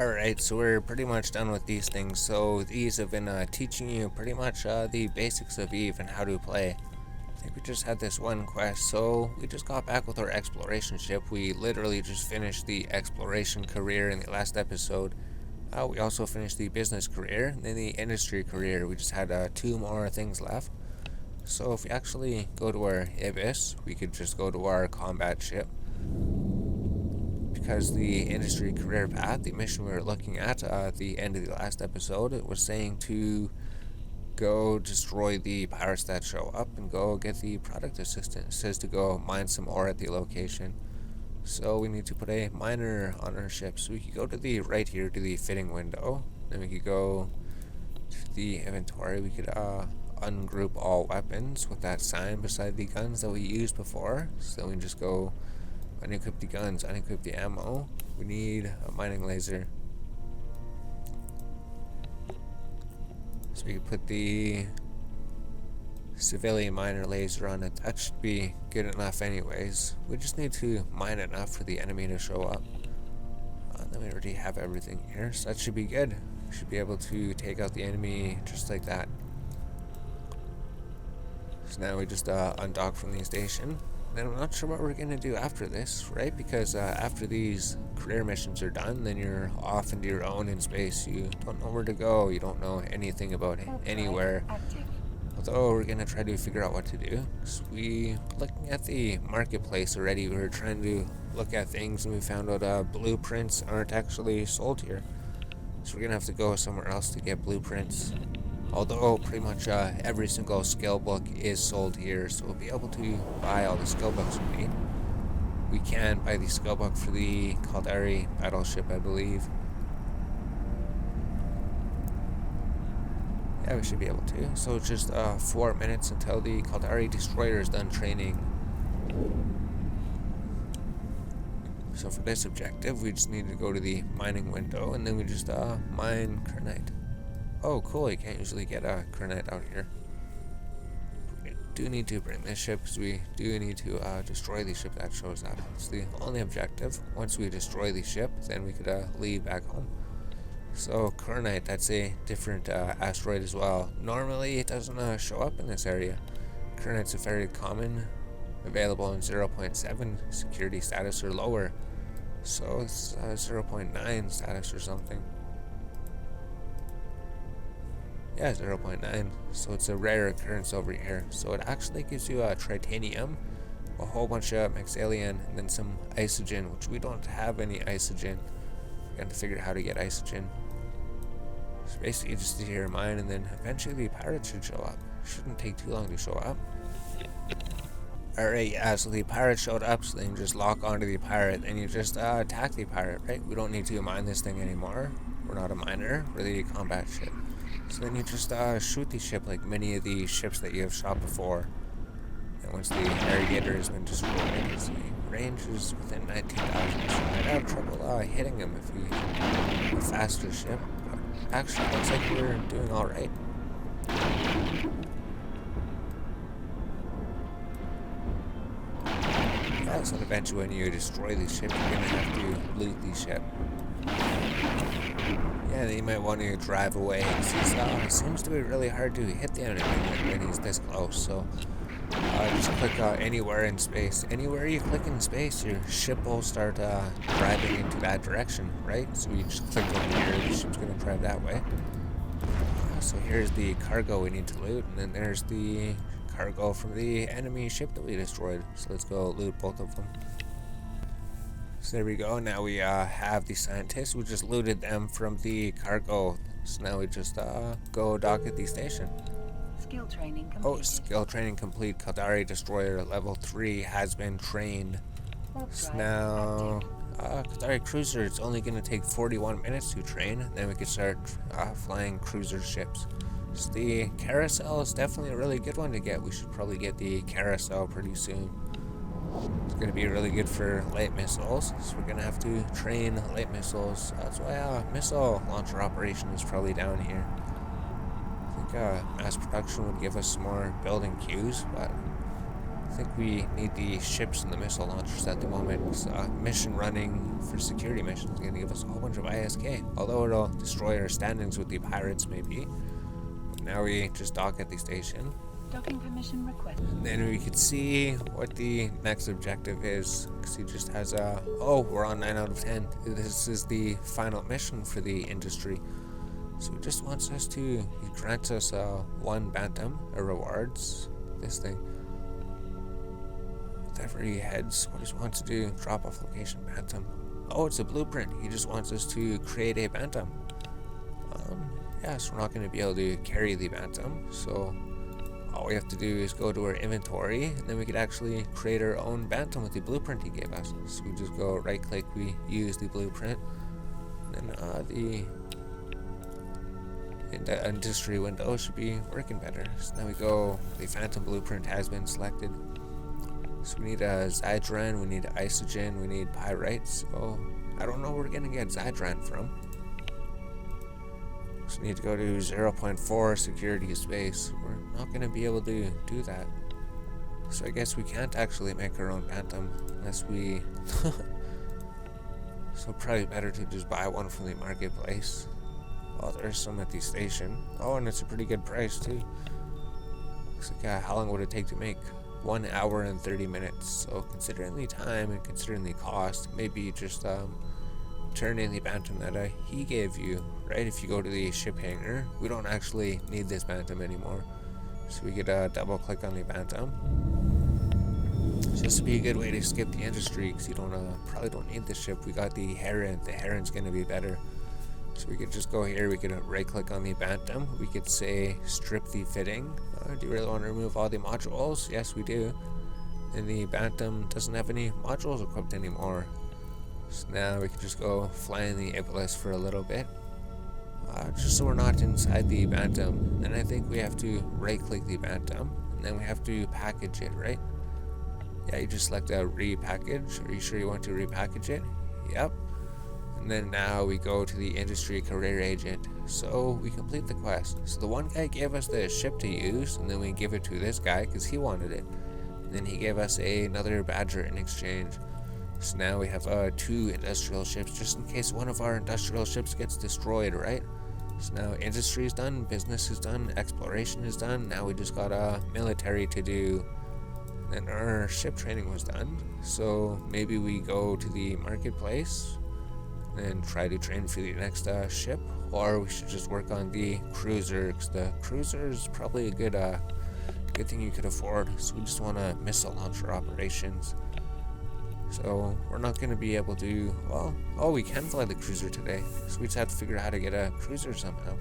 Alright, so we're pretty much done with these things. So these have been teaching you pretty much the basics of Eve and how to play. I think we just had this one quest, so we just got back with our exploration ship. We literally just finished the exploration career in the last episode. We also finished the business career, and then the industry career. We just had two more things left. So if we actually go to our Ibis, we could just go to our combat ship. Because the industry career path, the mission we were looking at the end of the last episode, it was saying to go destroy the pirates that show up and go get the product assistant. It says to go mine some ore at the location. So we need to put a miner on our ship. So we could go to the right here to the fitting window. Then we could go to the inventory. We could ungroup all weapons with that sign beside the guns that we used before. So we can just go unequip the guns, unequip the ammo. We need a mining laser. So we can put the civilian miner laser on it. That should be good enough anyways. We just need to mine enough for the enemy to show up. Then we already have everything here, so that should be good. We should be able to take out the enemy just like that. So now we just undock from the station. And I'm not sure what we're going to do after this, right? Because after these career missions are done, then you're off into your own in space. You don't know where to go. You don't know anything about anywhere. Although we're going to try to figure out what to do. So we, looking at the marketplace already, we were trying to look at things and we found out blueprints aren't actually sold here. So we're going to have to go somewhere else to get blueprints. Although pretty much every single skill book is sold here, so we'll be able to buy all the skill books we need. We can buy the skill book for the Caldari battleship, I believe. Yeah, we should be able to. So it's just 4 minutes until the Caldari destroyer is done training. So for this objective, we just need to go to the mining window, and then we just mine Kernite. Oh, cool, you can't usually get a Kernite out here. We do need to bring this ship, because we do need to destroy the ship that shows up. It's the only objective. Once we destroy the ship, then we could leave back home. So, Kernite, that's a different asteroid as well. Normally, it doesn't show up in this area. Kernite's a very common, available in 0.7 security status or lower. So, it's 0.9 status or something. Yeah, 0.9. So it's a rare occurrence over here. So it actually gives you tritanium, a whole bunch of Maxalian, and then some isogen, which we don't have any isogen. We got to figure out how to get isogen. So basically, just to your mine, and then eventually the pirate should show up. Shouldn't take too long to show up. Alright, yeah, so the pirate showed up, so then you just lock onto the pirate, and you just attack the pirate, right? We don't need to mine this thing anymore. We're not a miner, we're the combat ship. So then you just shoot the ship like many of the ships that you have shot before. And once the navigator has been destroyed, the range is within 19,000, so I'd have trouble hitting him if we have a faster ship. But actually, looks like we're doing alright. Yeah, so eventually when you destroy the ship, you're going to have to loot the ship. Yeah, then you might want to drive away. It seems to be really hard to hit the enemy when he's this close, so just click anywhere in space. Anywhere you click in space, your ship will start driving into that direction, right? So you just click over here, the ship's going to drive that way. So here's the cargo we need to loot, and then there's the cargo from the enemy ship that we destroyed. So let's go loot both of them. So there we go, now we have the scientists. We just looted them from the cargo. So now we just go dock at the station. Skill training complete. Oh, skill training complete. Caldari Destroyer level 3 has been trained. So now, Caldari Cruiser, it's only going to take 41 minutes to train. Then we can start flying cruiser ships. So the carousel is definitely a really good one to get. We should probably get the carousel pretty soon. It's going to be really good for light missiles, so we're going to have to train light missiles. That's why missile launcher operation is probably down here. I think mass production would give us some more building queues, but I I think we need the ships and the missile launchers at the moment. So, mission running for security missions is going to give us a whole bunch of ISK. Although it'll destroy our standings with the pirates, maybe. But now we just dock at the station. Docking permission requested. And then we could see what the next objective is. Because he just has a... Oh, we're on 9 out of 10. This is the final mission for the industry. So he just wants us to... He grants us 1 bantam, rewards. This thing. Wherever he heads, what does he want to do? Drop off location bantam. Oh, it's a blueprint. He just wants us to create a bantam. Yeah, so we're not going to be able to carry the bantam. So all we have to do is go to our inventory, and then we could actually create our own bantam with the blueprint he gave us. So we just go right click, we use the blueprint, and then the industry window should be working better. So now we go, the phantom blueprint has been selected. So we need a Zydran, we need Isogen, we need Pyrite. So I don't know where we're going to get Zydran from. So we need to go to 0.4 security space. We're not going to be able to do that. So I guess we can't actually make our own bantam unless we... So probably better to just buy one from the marketplace. Oh, there's some at the station. Oh, and it's a pretty good price too. Looks like how long would it take to make? 1 hour and 30 minutes. So considering the time and considering the cost, maybe just turn in the bantam that he gave you, right? If you go to the ship hangar, we don't actually need this bantam anymore. So we could double click on the bantam. Just to be a good way to skip the industry, because you probably don't need the ship. We got the heron. The heron's going to be better. So we could just go here, we could right click on the bantam, we could say strip the fitting. Do you really want to remove all the modules? Yes, we do. And the bantam doesn't have any modules equipped anymore. So now we can just go fly in the Iblis for a little bit. Just so we're not inside the bantam. Then I think we have to right click the bantam, and then we have to package it, right? Yeah, you just select repackage. Are you sure you want to repackage it? Yep. And then now we go to the industry career agent. So we complete the quest. So the one guy gave us the ship to use, and then we give it to this guy because he wanted it. And then he gave us another badger in exchange. So now we have 2 industrial ships, just in case one of our industrial ships gets destroyed, right? So now industry is done, business is done, exploration is done. Now we just got military to do. And our ship training was done. So maybe we go to the marketplace and try to train for the next ship, or we should just work on the cruiser, because the cruiser is probably a good thing you could afford. So we just want to missile launcher operations. So we're not going to be able to, we can fly the cruiser today, so we just have to figure out how to get a cruiser somehow.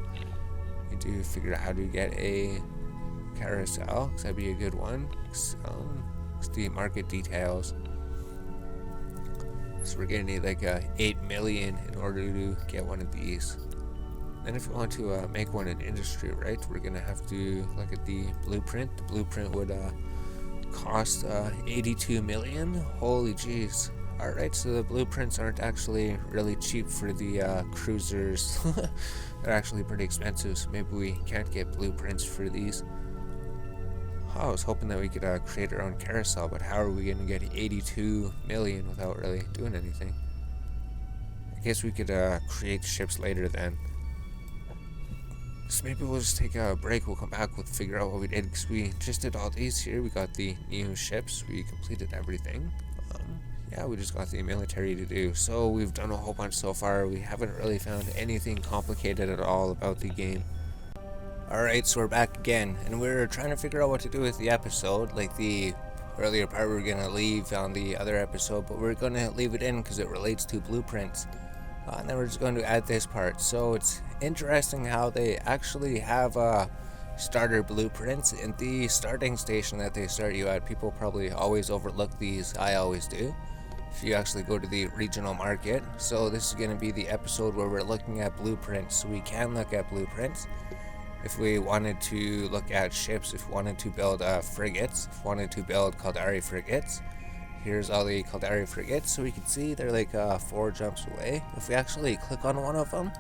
We need to figure out how to get a carousel, because that'd be a good one. It's the market details. So we're gonna need like 8 million in order to get one of these. Then if we want to make one in industry, right, we're gonna have to look at the blueprint. The blueprint would cost 82 million. Holy jeez. Alright, so the blueprints aren't actually really cheap for the cruisers. They're actually pretty expensive, so maybe we can't get blueprints for these. I was hoping that we could create our own carousel, but how are we going to get 82 million without really doing anything? I guess we could create ships later then. So maybe we'll just take a break, we'll come back, we'll figure out what we did, because we just did all these here. We got the new ships, we completed everything. Yeah, we just got the military to do. So we've done a whole bunch so far. We haven't really found anything complicated at all about the game. Alright, so we're back again, and we're trying to figure out what to do with the episode. Like the earlier part we were going to leave on the other episode, but we're going to leave it in because it relates to blueprints. And then we're just going to add this part. So it's interesting how they actually have starter blueprints in the starting station that they start you at. People probably always overlook these. I always do. If you actually go to the regional market. So this is going to be the episode where we're looking at blueprints. So we can look at blueprints. If we wanted to look at ships, if we wanted to build frigates, if we wanted to build Caldari frigates, here's all the Caldari frigates. So we can see they're like 4 jumps away. If we actually click on one of them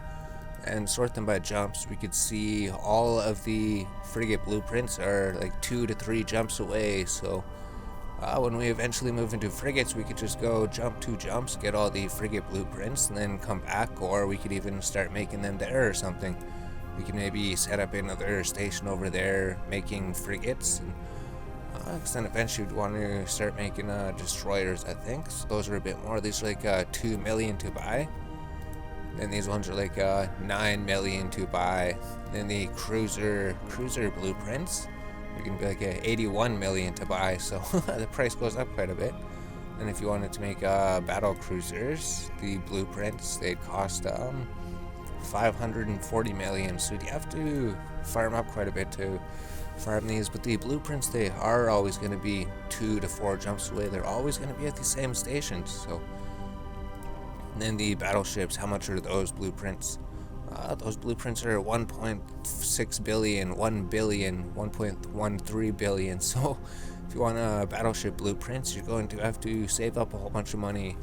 and sort them by jumps, we could see all of the frigate blueprints are like 2 to 3 jumps away. So When we eventually move into frigates, we could just go jump 2 jumps, get all the frigate blueprints, and then come back, or we could even start making them there or something. We can maybe set up another station over there making frigates, and then eventually we'd want to start making destroyers, I think. So those are a bit more. These are like 2 million to buy. Then these ones are like 9 million to buy. Then the cruiser blueprints, you can be like 81 million to buy. So the price goes up quite a bit. And if you wanted to make battle cruisers, the blueprints, they'd cost 540 million. So you have to farm up quite a bit to farm these. But the blueprints, they are always going to be 2 to 4 jumps away. They're always going to be at the same stations. So and then the battleships, how much are those blueprints? Those blueprints are 1.6 billion, 1 billion, 1.13 billion. So if you want battleship blueprints, you're going to have to save up a whole bunch of money.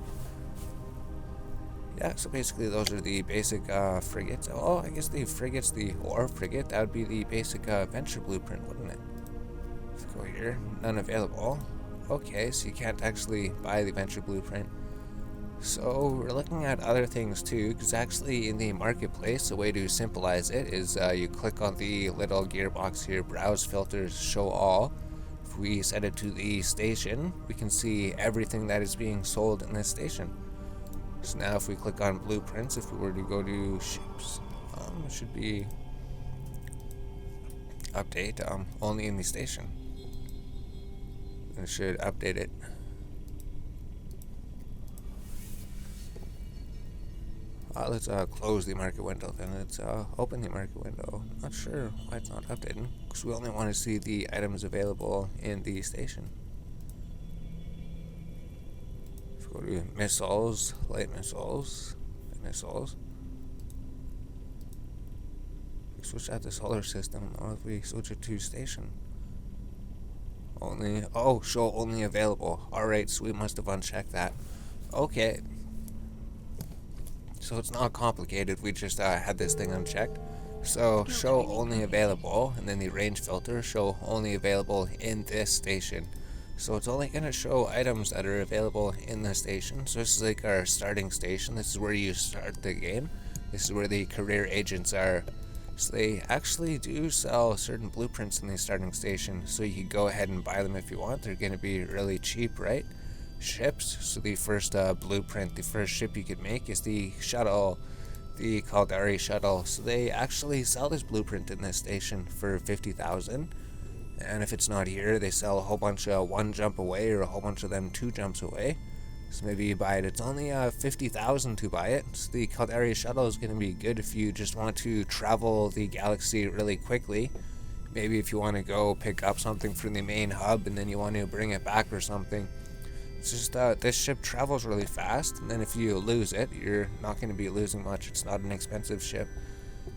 Yeah, so basically those are the basic frigates. Oh, I guess the frigates, the ore frigate, that would be the basic venture blueprint, wouldn't it? Let's go here, none available. Okay, so you can't actually buy the venture blueprint. So we're looking at other things too, because actually in the marketplace, a way to symbolize it is you click on the little gearbox here, browse filters, show all. If we set it to the station, we can see everything that is being sold in this station. So now if we click on blueprints, if we were to go to ships, it should be update only in the station. And it should update it. Let's close the market window, then let's open the market window. Not sure why it's not updating, because we only want to see the items available in the station. Let's go to missiles, light missiles, missiles. We switch out the solar system, or if we switch it to station. Only, oh, show only available. Alright, so we must have unchecked that. Okay. So it's not complicated, we just had this thing unchecked. So show only available, and then the range filter, show only available in this station. So it's only going to show items that are available in the station. So this is like our starting station. This is where you start the game. This is where the career agents are. So they actually do sell certain blueprints in the starting station. So you can go ahead and buy them if you want. They're going to be really cheap, right? Ships. So the first blueprint, the first ship you could make is the shuttle, the Caldari shuttle. So they actually sell this blueprint in this station for 50,000. And if it's not here, they sell a whole bunch of 1 jump away, or a whole bunch of them 2 jumps away. So maybe you buy it. It's only 50,000 to buy it. So the Caldari shuttle is going to be good if you just want to travel the galaxy really quickly. Maybe if you want to go pick up something from the main hub and then you want to bring it back or something. It's just this ship travels really fast, and then if you lose it, you're not going to be losing much. It's not an expensive ship.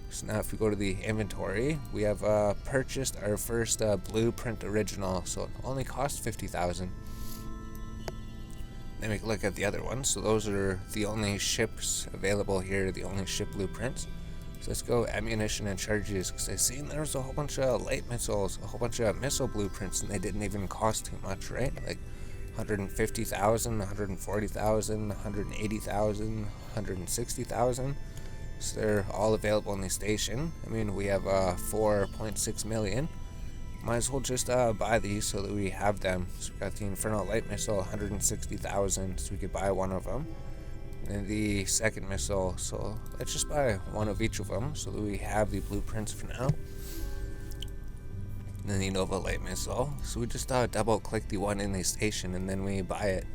So now if we go to the inventory, we have purchased our first blueprint original, so it only cost 50,000. Then we can look at the other ones. So those are the only ships available here, the only ship blueprints. So let's go ammunition and charges, because I seen there's a whole bunch of light missiles, a whole bunch of missile blueprints, and they didn't even cost too much, right? Like 150,000, 140,000, 180,000, 160,000. So they're all available in the station. I mean, we have 4.6 million. Might as well just buy these so that we have them. So we got the Infernal Light Missile, 160,000, so we could buy one of them. And the second missile, so let's just buy one of each of them so that we have the blueprints for now. And then the Nova Light Missile, so we just double click the one in the station and then we buy it.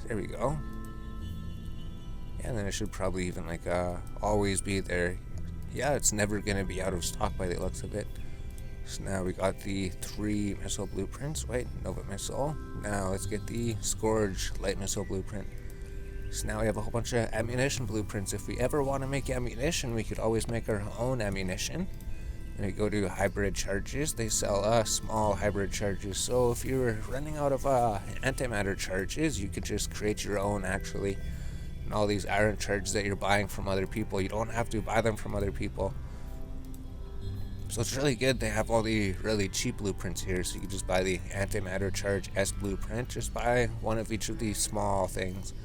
So there we go. Yeah, and then it should probably even like always be there. Yeah, it's never gonna be out of stock by the looks of it. So now we got the 3 missile blueprints. Wait, Nova Missile. Now let's get the Scourge Light Missile blueprint. So now we have a whole bunch of ammunition blueprints. If we ever want to make ammunition, we could always make our own ammunition. And we go to hybrid charges. They sell small hybrid charges. So if you're running out of antimatter charges, you could just create your own actually. And all these iron charges that you're buying from other people, you don't have to buy them from other people. So it's really good. They have all the really cheap blueprints here, so you can just buy the antimatter charge S blueprint. Just buy one of each of these small things.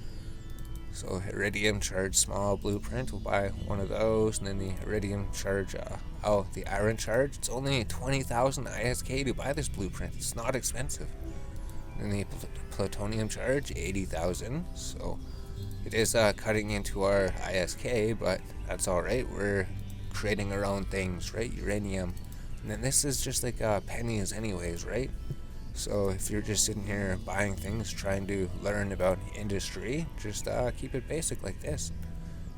So iridium charge small blueprint, we'll buy one of those, and then the iridium charge, the iron charge. It's only 20,000 ISK to buy this blueprint. It's not expensive. And the plutonium charge, 80,000. So it is cutting into our ISK, but that's alright. We're creating our own things, right? Uranium. And then this is just like pennies anyways, right? So if you're just sitting here buying things, trying to learn about industry, just keep it basic like this.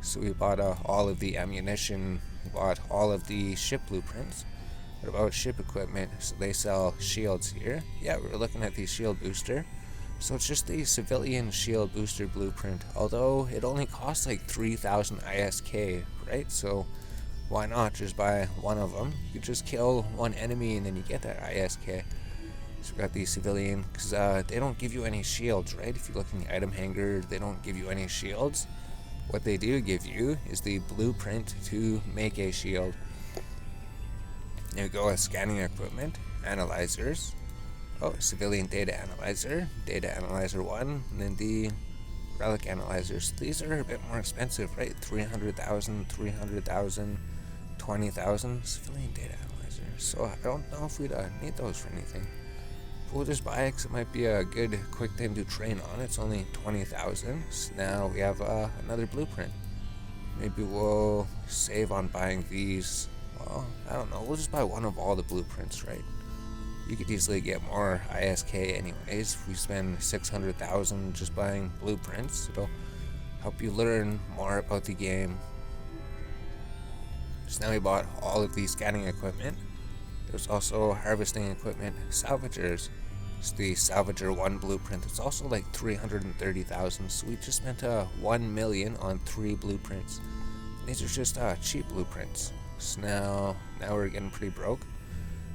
So we bought all of the ammunition, we bought all of the ship blueprints. What about ship equipment? So they sell shields here. Yeah, we're looking at the shield booster. So it's just the civilian shield booster blueprint, although it only costs like 3,000 ISK, right? So why not just buy one of them? You just kill one enemy and then you get that ISK. So we got the civilian, because they don't give you any shields, right? If you look in the item hanger, they don't give you any shields. What they do give you is the blueprint to make a shield. There we go, a scanning equipment, analyzers. Oh, civilian data analyzer 1, and then the relic analyzers. These are a bit more expensive, right? 300,000, 300,000, 20,000 civilian data analyzer. So I don't know if we'd need those for anything. We'll just buy it because it might be a good quick thing to train on. It's only 20,000. So now we have another blueprint. Maybe we'll save on buying these. Well, I don't know. We'll just buy one of all the blueprints, right? You could easily get more ISK anyways. If we spend 600,000 just buying blueprints, it'll help you learn more about the game. So now we bought all of the scanning equipment. There's also harvesting equipment, salvagers. It's the Salvager 1 blueprint. It's also like 330,000, so we just spent 1 million on 3 blueprints. And these are just cheap blueprints. So now we're getting pretty broke.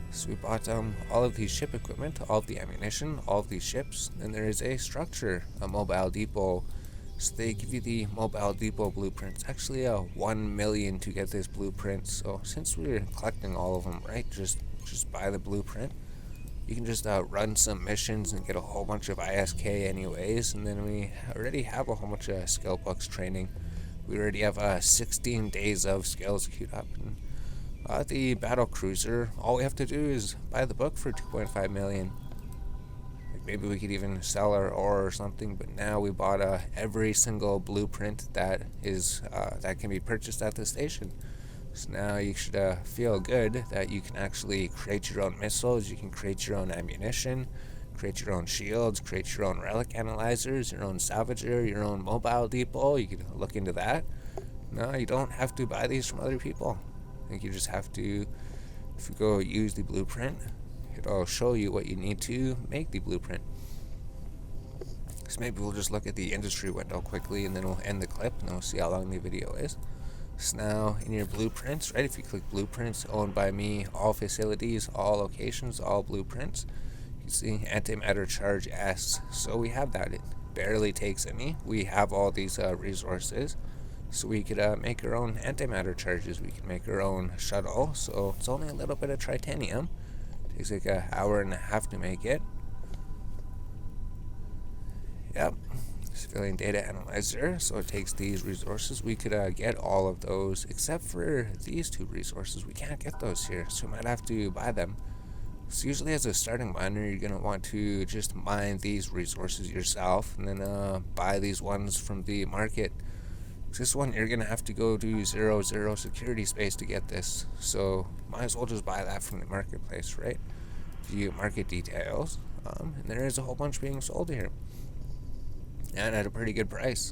So we bought all of the ship equipment, all of the ammunition, all of these ships. Then there is a structure, a mobile depot. So they give you the mobile depot blueprint. It's actually 1 million to get this blueprint. So since we're collecting all of them, right, just buy the blueprint. You can just run some missions and get a whole bunch of ISK anyways. And then we already have a whole bunch of skill books training. We already have 16 days of skills queued up. And the battle cruiser, all we have to do is buy the book for 2.5 million. Maybe we could even sell our ore or something, but now we bought every single blueprint that is that can be purchased at the station. So now you should feel good that you can actually create your own missiles, you can create your own ammunition, create your own shields, create your own relic analyzers, your own salvager, your own mobile depot. You can look into that. No, you don't have to buy these from other people. I think you just have to, if you go use the blueprint, it'll show you what you need to make the blueprint. So maybe we'll just look at the industry window quickly and then we'll end the clip and then we'll see how long the video is. So now in your blueprints, right, if you click blueprints, owned by me, all facilities, all locations, all blueprints, you see antimatter charge S. So we have that. It barely takes any. We have all these resources. So we could make our own antimatter charges. We can make our own shuttle. So it's only a little bit of titanium. Takes like an hour and a half to make it. Yep. Civilian data analyzer. So it takes these resources. We could get all of those except for these 2 resources. We can't get those here, so we might have to buy them. So usually as a starting miner, you're going to want to just mine these resources yourself and then buy these ones from the market. This one, you're going to have to go to 0 security space to get this. So might as well just buy that from the marketplace, right? View market details. And there is a whole bunch being sold here. And at a pretty good price.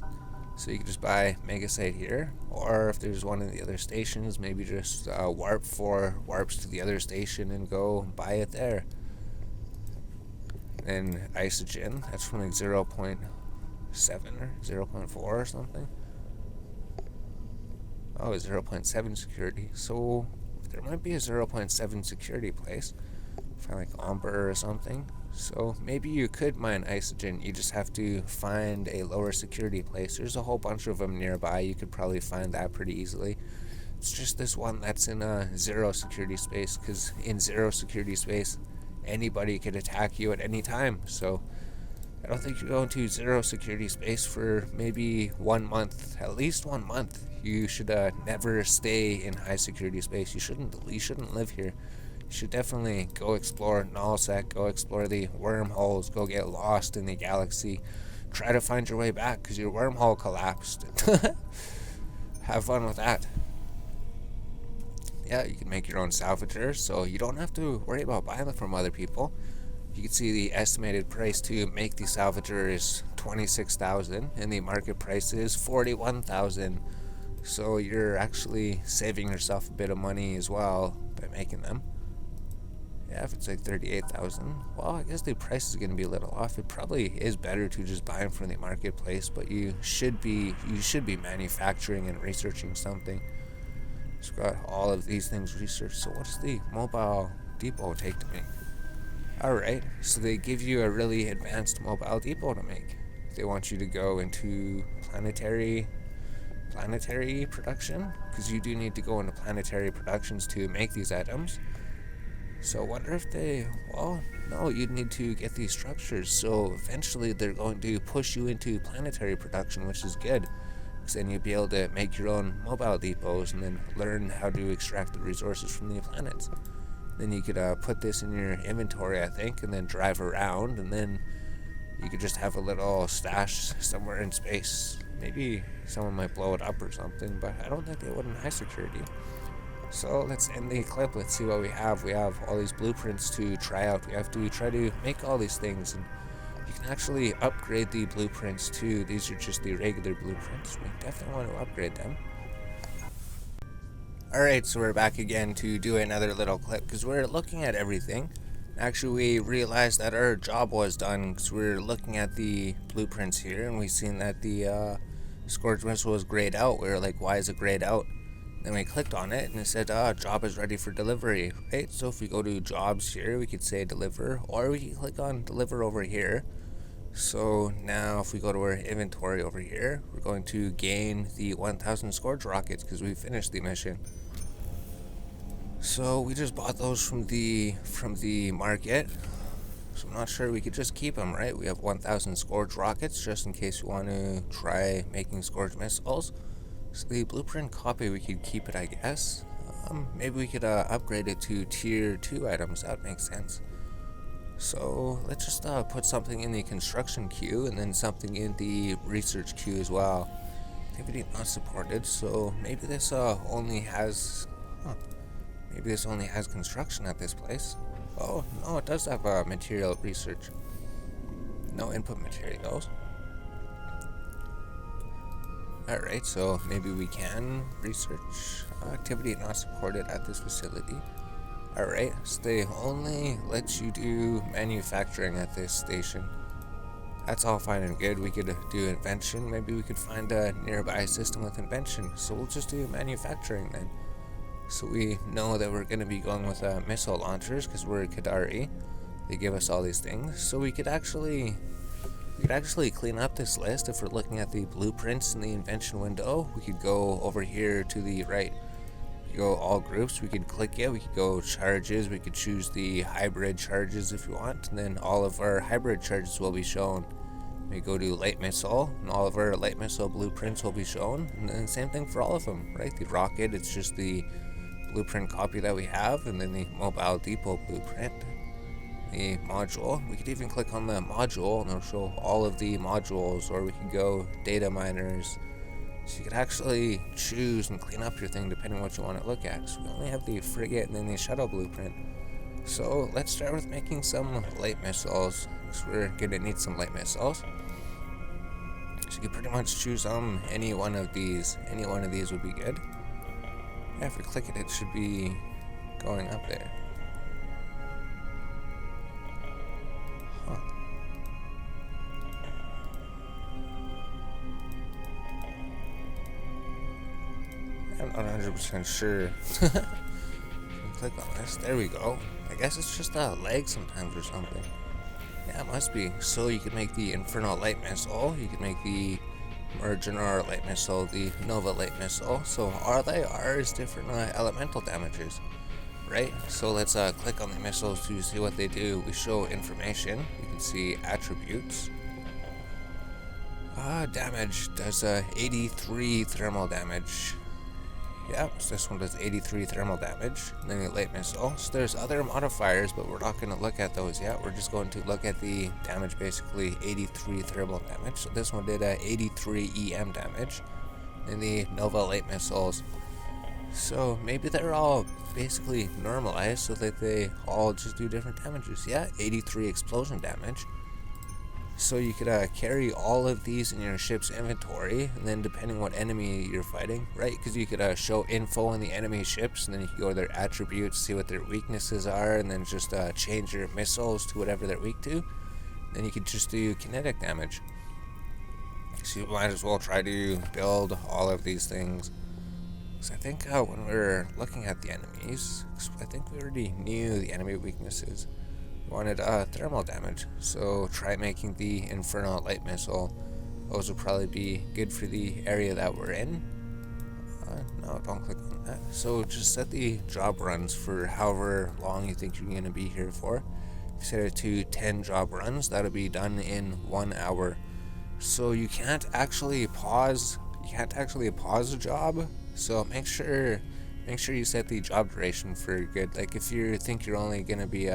So you can just buy Megasite here. Or if there's one in the other stations, maybe just warp 4 warps to the other station and go buy it there. And Isogen, that's from like 0.7 or 0.4 or something. Oh, 0.7 security. So there might be a 0.7 security place. Find like Amber or something. So maybe you could mine Isogen. You just have to find a lower security place. There's a whole bunch of them nearby. You could probably find that pretty easily. It's just this one that's in a zero security space, because in zero security space, anybody could attack you at any time. So I don't think you're going to zero security space for maybe 1 month, at least 1 month. You should never stay in high security space. You shouldn't live here. You should definitely go explore nullsec, go explore the wormholes, go get lost in the galaxy. Try to find your way back because your wormhole collapsed. Have fun with that. Yeah, you can make your own salvager, so you don't have to worry about buying them from other people. You can see the estimated price to make the salvager is 26,000 and the market price is 41,000. So you're actually saving yourself a bit of money as well by making them. Yeah, if it's like 38,000, well, I guess the price is going to be a little off. It probably is better to just buy them from the marketplace, but you should be manufacturing and researching something. It's got all of these things researched. So what's the mobile depot take to make? Alright, so they give you a really advanced mobile depot to make. They want you to go into planetary production, because you do need to go into planetary productions to make these items. So I wonder if no, you'd need to get these structures. So eventually they're going to push you into planetary production, which is good, because then you'll be able to make your own mobile depots and then learn how to extract the resources from the planets. Then you could put this in your inventory, I think, and then drive around, and then you could just have a little stash somewhere in space. Maybe someone might blow it up or something, but I don't think they would in high security. So let's end the clip. Let's see what we have. We have all these blueprints to try out. We have to try to make all these things, and you can actually upgrade the blueprints too. These are just the regular blueprints. We definitely want to upgrade them. Alright, so we're back again to do another little clip because we're looking at everything. Actually, we realized that our job was done because we're looking at the blueprints here and we seen that the Scourge missile was grayed out. We were like, why is it grayed out? Then we clicked on it and it said, job is ready for delivery, right? So if we go to jobs here, we could say deliver, or we can click on deliver over here. So now if we go to our inventory over here, we're going to gain the 1,000 Scourge rockets because we finished the mission. So we just bought those from the market. So I'm not sure, we could just keep them, right? We have 1,000 Scourge rockets just in case you want to try making Scourge missiles. So the blueprint copy, we could keep it, I guess. Maybe we could upgrade it to tier 2 items. That makes sense. So let's just put something in the construction queue and then something in the research queue as well. Activity not supported, so maybe this only has construction at this place. Oh no, it does have material research. No input materials. Alright, so maybe we can research. Activity not supported at this facility. Alright, so they only let you do manufacturing at this station. That's all fine and good. We could do invention. Maybe we could find a nearby system with invention. So we'll just do manufacturing then. So we know that we're going to be going with missile launchers because we're Kadari. They give us all these things. So we could actually clean up this list. If we're looking at the blueprints in the invention window, we could go over here to the right. We could go all groups. We could click it. We could go charges. We could choose the hybrid charges if you want. And then all of our hybrid charges will be shown. We go to light missile, and all of our light missile blueprints will be shown. And then same thing for all of them, right? The rocket, it's just the blueprint copy that we have, and then the mobile depot blueprint. The module, we could even click on the module and it'll show all of the modules, or we could go data miners. So you could actually choose and clean up your thing depending on what you want to look at. So we only have the frigate and then the shuttle blueprint. So let's start with making some light missiles, because we're gonna need some light missiles. So you can pretty much choose any one of these. Any one of these would be good. Yeah, if we click it, it should be going up there. Huh. I'm not 100% sure. Click on this. There we go. I guess it's just a lag sometimes or something. Yeah, it must be. So you could make the Infernal Light Missile. You could make the merge our light missile, the Nova light missile. So all they are is different elemental damages, right? So let's click on the missiles to see what they do. We show information. You can see attributes. Damage does 83 thermal damage. Yep, so this one does 83 thermal damage. And then the light missile. So there's other modifiers, but we're not going to look at those yet. We're just going to look at the damage, basically 83 thermal damage. So this one did 83 EM damage. And the Nova light missiles. So maybe they're all basically normalized so that they all just do different damages. Yeah, 83 explosion damage. So you could carry all of these in your ship's inventory, and then depending what enemy you're fighting, right? Because you could show info on the enemy ships, and then you can go to their attributes, see what their weaknesses are, and then just change your missiles to whatever they're weak to. Then you could just do kinetic damage. So you might as well try to build all of these things. So I think when we're looking at the enemies, I think we already knew the enemy weaknesses. Wanted thermal damage, so try making the Infernal light missile. Those will probably be good for the area that we're in. No, don't click on that. So just set the job runs for however long you think you're going to be here for. If you set it to 10 job runs, that'll be done in 1 hour. So you can't actually pause. You can't actually pause a job. So make sure you set the job duration for good. Like if you think you're only going to be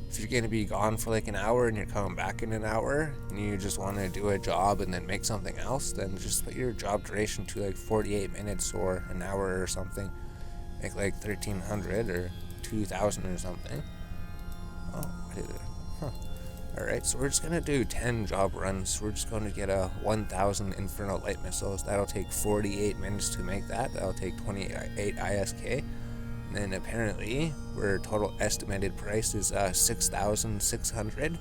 if you're going to be gone for like an hour and you're coming back in an hour and you just want to do a job and then make something else, then just put your job duration to like 48 minutes or an hour or something. Make like 1300 or 2000 or something. Oh, what did it? Huh. Alright, so we're just going to do 10 job runs. We're just going to get 1000 Infernal light missiles. That'll take 48 minutes to make that. That'll take 28 ISK. And apparently, our total estimated price is 6,600.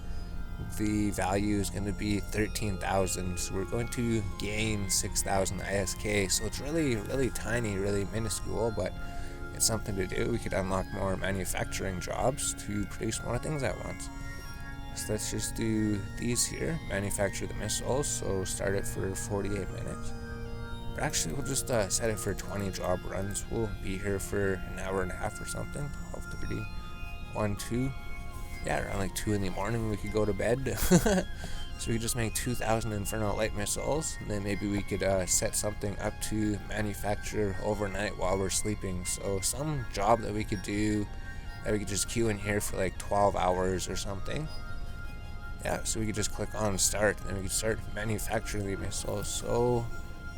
The value is going to be 13,000. So we're going to gain 6,000 ISK. So it's really, really tiny, really minuscule, but it's something to do. We could unlock more manufacturing jobs to produce more things at once. So let's just do these here. Manufacture the missiles. So start it for 48 minutes. Or actually, we'll just set it for 20 job runs. We'll be here for an hour and a half or something. 12:30, 1, 2. Yeah, around like 2 in the morning we could go to bed. So we could just make 2,000 Infernal light missiles. And then maybe we could set something up to manufacture overnight while we're sleeping. So some job that we could do, that we could just queue in here for like 12 hours or something. Yeah, so we could just click on start. And then we could start manufacturing the missiles. So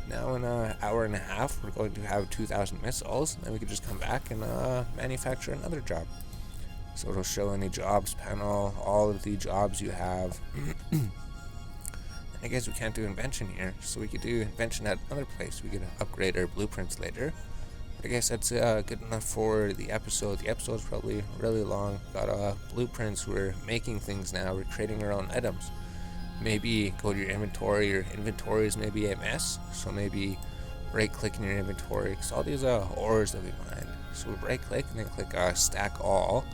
now in an hour and a half, we're going to have 2,000 missiles, and then we can just come back and manufacture another job. So it'll show in the jobs panel all of the jobs you have. And I guess we can't do invention here, so we could do invention at another place. We could upgrade our blueprints later. But I guess that's good enough for the episode. The episode's probably really long. Got blueprints, we're making things now, we're creating our own items. Maybe go to your inventory. Your inventory is maybe a mess, so maybe right click in your inventory, because all these ores that we mined. So we right click and then click stack all,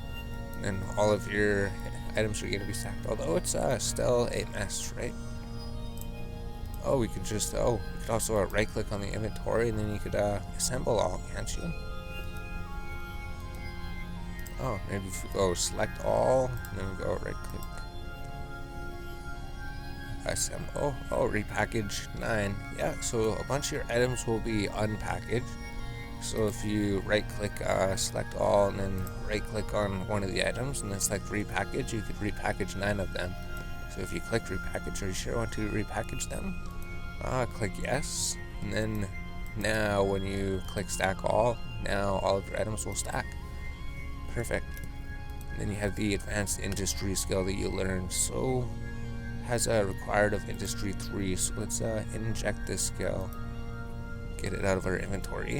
and then all of your items are going to be stacked, although it's still a mess, right? Oh, we could just we could also right click on the inventory, and then you could assemble all, can't you? Oh, maybe if we go select all, and then we go right click. Assemble. Oh, repackage 9. Yeah, so a bunch of your items will be unpackaged. So if you right click select all and then right click on one of the items and then select repackage, you could repackage 9 of them. So if you click repackage, are you sure you want to repackage them? Click yes, and then now when you click stack all, now all of your items will stack. Perfect. And then you have the advanced industry skill that you learned. So has a required of industry 3, so let's inject this skill, get it out of our inventory,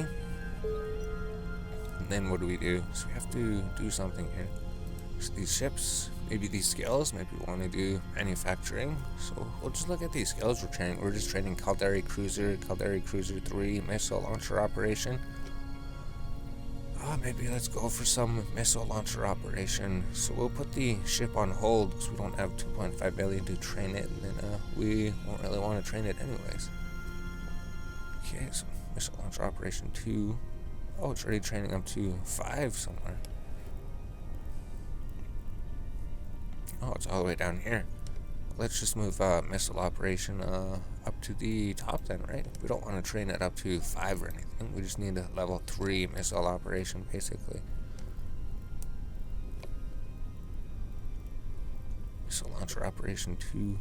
and then what do we do? So we have to do something here. So these ships, maybe these skills, maybe we want to do manufacturing, so we'll just look at these skills we're training. We're just training Caldari Cruiser 3, missile launcher operation. Maybe let's go for some missile launcher operation. So we'll put the ship on hold because we don't have 2.5 million to train it, and then we won't really want to train it anyways. Okay, so missile launcher operation 2. Oh, it's already training up to 5 somewhere. Oh, it's all the way down here. Let's just move missile operation up to the top then, right? We don't want to train it up to 5 or anything. We just need a level 3 missile operation, basically. Missile launcher operation 2.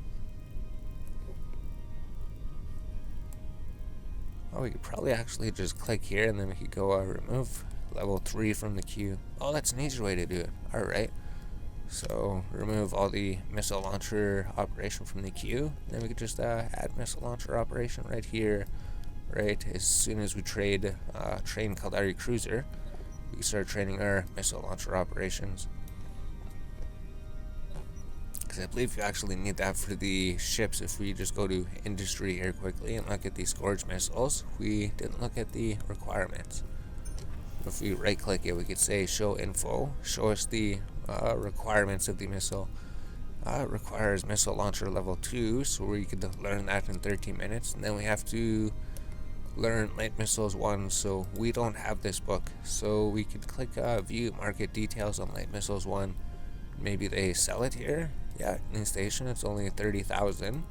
Oh, we could probably actually just click here and then we could go remove level 3 from the queue. Oh, that's an easier way to do it. Alright. So, remove all the missile launcher operation from the queue. Then we could just add missile launcher operation right here. Right, as soon as we train Caldari Cruiser, we can start training our missile launcher operations. Because I believe you actually need that for the ships. If we just go to industry here quickly and look at the Scourge missiles, we didn't look at the requirements. If we right click it, we could say show info, show us the requirements of the missile. It requires missile launcher level 2, so we could learn that in 13 minutes. And then we have to learn light missiles 1, so we don't have this book. So we could click view market details on light missiles 1. Maybe they sell it here. Yeah, in the station it's only 30,000.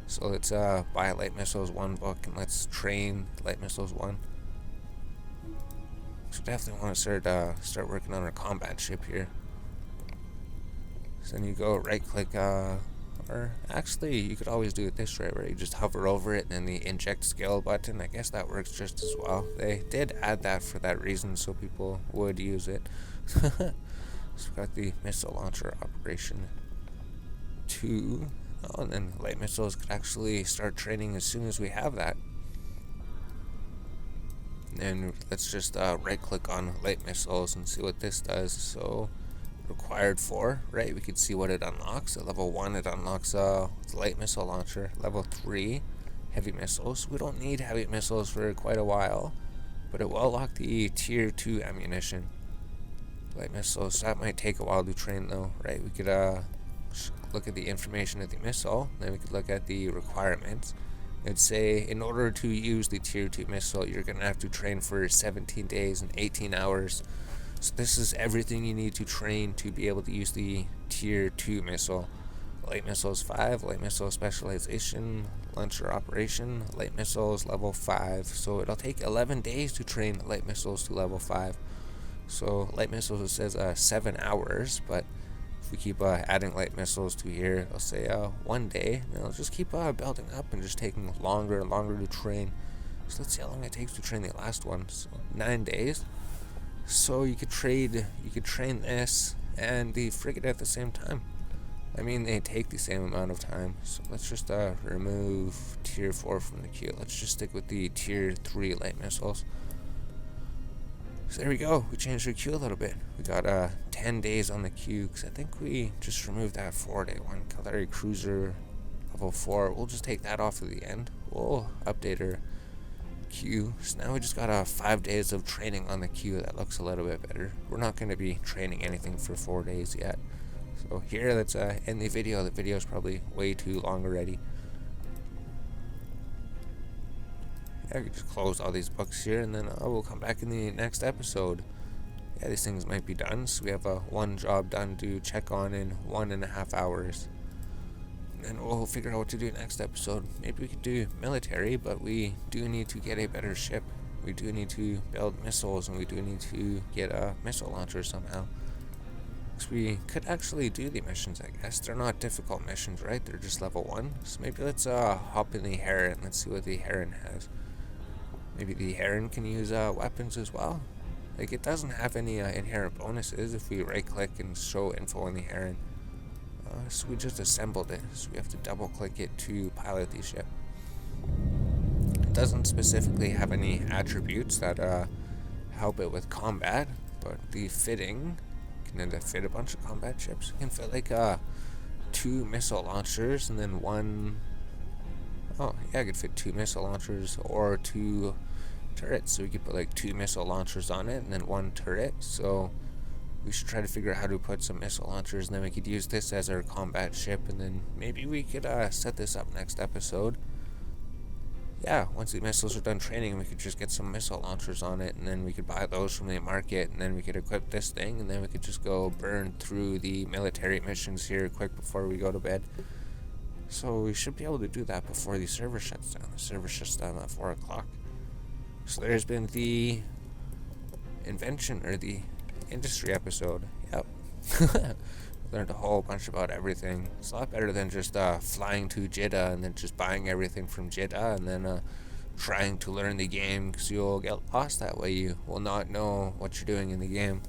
So let's buy light missiles 1 book and let's train light missiles 1. So definitely want to start working on our combat ship here. So then you go right click, or actually you could always do it this way, where you just hover over it and then the inject skill button. I guess that works just as well. They did add that for that reason, so people would use it. So we've got the missile launcher operation 2. Oh, and then light missiles could actually start training as soon as we have that. And let's just right click on light missiles and see what this does. So required 4, right? We can see what it unlocks. At level 1 it unlocks light missile launcher. Level 3 heavy missiles. We don't need heavy missiles for quite a while, but it will unlock the tier 2 ammunition. Light missiles, that might take a while to train though, right? We could look at the information of the missile, then we could look at the requirements. It'd say, in order to use the tier 2 missile, you're going to have to train for 17 days and 18 hours. So this is everything you need to train to be able to use the tier 2 missile. Light missiles 5, light missile specialization, launcher operation, light missiles level 5. So it'll take 11 days to train light missiles to level 5. So light missiles, it says 7 hours, but if we keep adding light missiles to here, it'll say 1 day, and it'll just keep building up and just taking longer and longer to train. So let's see how long it takes to train the last one. So 9 days. So you could train this and the frigate at the same time. I mean, they take the same amount of time. So let's just remove tier 4 from the queue. Let's just stick with the tier 3 light missiles. So there we go. We changed our queue a little bit. We got 10 days on the queue, because I think we just removed that 4-day one. Caldari Cruiser level 4. We'll just take that off at the end. We'll update our queue. So now we just got 5 days of training on the queue. That looks a little bit better. We're not going to be training anything for 4 days yet. So here, let's end the video. The video is probably way too long already. Yeah, we can just close all these books here, and then we'll come back in the next episode. Yeah, these things might be done, so we have one job done to check on in 1.5 hours. And then we'll figure out what to do next episode. Maybe we could do military, but we do need to get a better ship. We do need to build missiles, and we do need to get a missile launcher somehow. So we could actually do the missions, I guess. They're not difficult missions, right? They're just level 1. So maybe let's hop in the Heron. Let's see what the Heron has. Maybe the Heron can use weapons as well. Like, it doesn't have any inherent bonuses if we right click and show info on the Heron. So we just assembled it, so we have to double click it to pilot the ship. It doesn't specifically have any attributes that help it with combat, but the fitting can fit a bunch of combat ships. It can fit like 2 missile launchers and then 1. Oh yeah, I could fit 2 missile launchers or 2 turrets, so we could put like 2 missile launchers on it and then 1 turret. So we should try to figure out how to put some missile launchers, and then we could use this as our combat ship, and then maybe we could set this up next episode. yeah, once the missiles are done training, we could just get some missile launchers on it, and then we could buy those from the market, and then we could equip this thing, and then we could just go burn through the military missions here quick before we go to bed. So we should be able to do that before the server shuts down. The server shuts down at 4 o'clock. So there's been the invention, or the industry episode. Yep. Learned a whole bunch about everything. It's a lot better than just flying to Jeddah and then just buying everything from Jeddah and then trying to learn the game, because you'll get lost that way. You will not know what you're doing in the game.